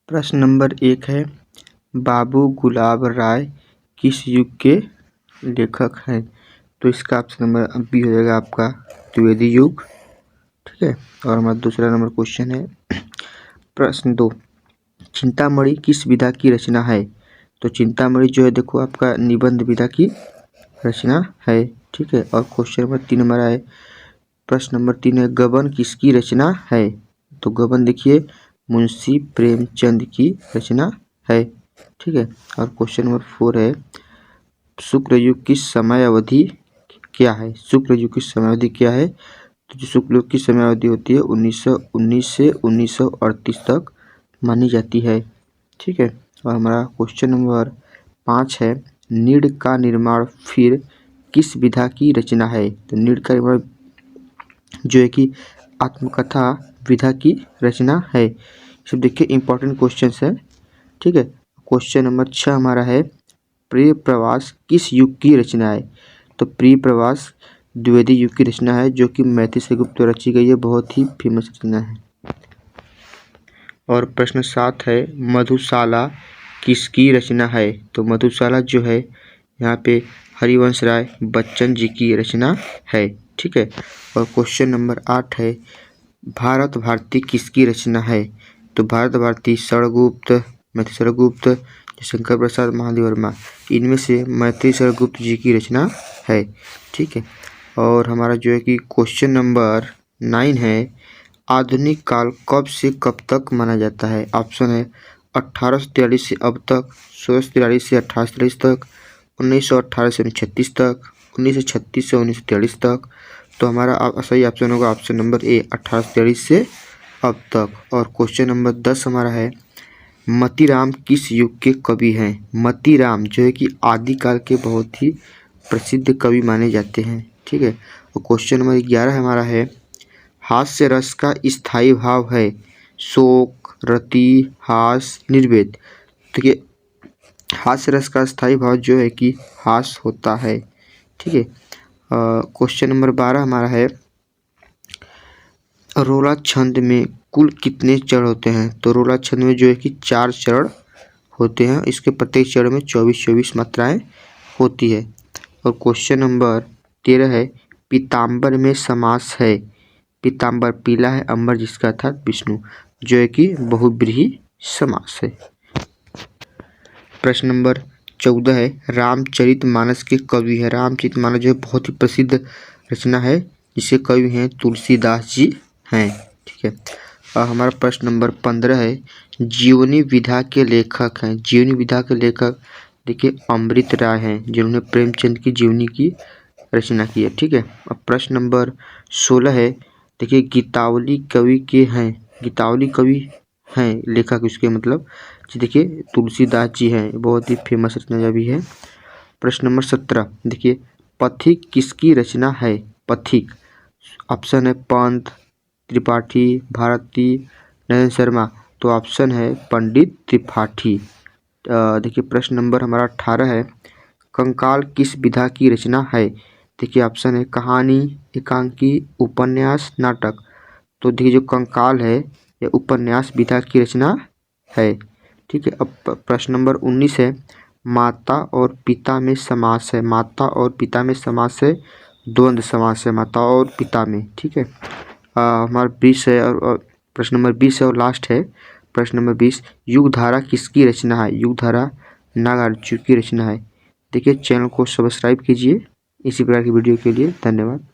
प्रश्न नंबर 1 है, बाबू गुलाब राय किस युग के लेखक हैं? तो इसका ऑप्शन नंबर बी हो जाएगा आपका द्विवेदी युग। ठीक है। और हमारा दूसरा नंबर क्वेश्चन है प्रश्न 2, चिंतामणि किस विधा की रचना है? तो चिंतामणि जो है देखो आपका निबंध विधा की रचना है। ठीक है। और क्वेश्चन नंबर 3 हमारा है, प्रश्न नंबर 3 है, गबन किसकी रचना है? तो गबन देखिए मुंशी प्रेमचंद की रचना है। ठीक है। और क्वेश्चन नंबर 4 है, शुक्ल युग की समय अवधि क्या है? शुक्ल युग की समय अवधि क्या है? तो जो शुक्ल युग की समय अवधि होती है 1919 से 1938 तक मानी जाती है। ठीक है। और हमारा क्वेश्चन नंबर 5 है, नीड़ का निर्माण फिर किस विधा की रचना है? तो नीड़ का निर्माण जो है कि आत्मकथा विधा की रचना है। सब देखिए इंपॉर्टेंट क्वेश्चन है। ठीक है। क्वेश्चन नंबर 6 हमारा है, प्रिय प्रवास किस युग की रचना है? तो प्रिय प्रवास द्विवेदी युग की रचना है जो कि मैथिली से गुप्त रची गई है, बहुत ही फेमस रचना है। और प्रश्न 7 है, मधुशाला किसकी रचना है? तो मधुशाला जो है यहाँ पे हरिवंश राय बच्चन जी की रचना है। ठीक है। और क्वेश्चन नंबर 8 है, भारत भारती किसकी रचना है? तो भारत भारती शरगुप्त, मैथिली शरगुप्त, शंकर प्रसाद महादेव वर्मा, इनमें से मैथिली शरगुप्त जी की रचना है। ठीक है। और हमारा जो है कि क्वेश्चन नंबर 9 है, आधुनिक काल कब से कब तक माना जाता है? ऑप्शन है 1843 से अब तक, 1643 से 1843 तक, 1918 से 1936 तक, 1936 से 1943 तक। तो हमारा सही ऑप्शन होगा ऑप्शन नंबर ए 1843 से अब तक। और क्वेश्चन नंबर 10 हमारा है, मतीराम किस युग के कवि हैं? मतीराम जो है कि आदिकाल के बहुत ही प्रसिद्ध कवि माने जाते हैं। ठीक है। और क्वेश्चन नंबर 11 हमारा है, हास्य रस का स्थायी भाव है शोक, रति, हास, निर्वेद। देखिए हास्य रस का स्थायी भाव जो है कि हास होता है। ठीक है। क्वेश्चन नंबर 12 हमारा है, रोला छंद में कुल कितने चरण होते हैं? तो रोला छंद में जो है कि 4 चरण होते हैं। इसके प्रत्येक चरण में 24-24 मात्राएं होती है। और क्वेश्चन नंबर 13 है, पीताम्बर में समास है। पीताम्बर पीला है, अंबर जिसका अर्थात विष्णु, जो है कि बहुब्रीहि समास है। प्रश्न नंबर 14 है, रामचरितमानस के कवि है। रामचरितमानस जो है बहुत ही प्रसिद्ध रचना है, जिसके कवि हैं तुलसीदास जी हैं। ठीक है। और हमारा प्रश्न नंबर 15 है, जीवनी विधा के लेखक हैं। जीवनी विधा के लेखक देखिए अमृत राय हैं, जिन्होंने प्रेमचंद की जीवनी की रचना की है। ठीक है। अब प्रश्न नंबर 16 है, देखिए गीतावली कवि के हैं। गीतावली कवि हैं लेखक इसके मतलब जी देखिए तुलसीदास जी हैं, बहुत ही फेमस रचना भी है। प्रश्न नंबर 17 देखिए, पथिक किसकी रचना है? पथिक ऑप्शन है पंत, त्रिपाठी, भारती, नरेंद्र शर्मा। तो ऑप्शन है पंडित त्रिपाठी। देखिए प्रश्न नंबर हमारा 18 है, कंकाल किस विधा की रचना है? देखिए ऑप्शन है कहानी, एकांकी, उपन्यास, नाटक। तो देखिए जो कंकाल है यह उपन्यास विधा की रचना है। ठीक है। अब प्रश्न नंबर 19 है, माता और पिता में समास है। माता और पिता में समास है, द्वंद्व समास है माता और पिता में। ठीक है। हमारा 20 है और प्रश्न नंबर 20 है और लास्ट है प्रश्न नंबर 20, युगधारा किसकी रचना है? युगधारा नागार्जुन की रचना है। देखिए चैनल को सब्सक्राइब कीजिए इसी प्रकार की वीडियो के लिए। धन्यवाद।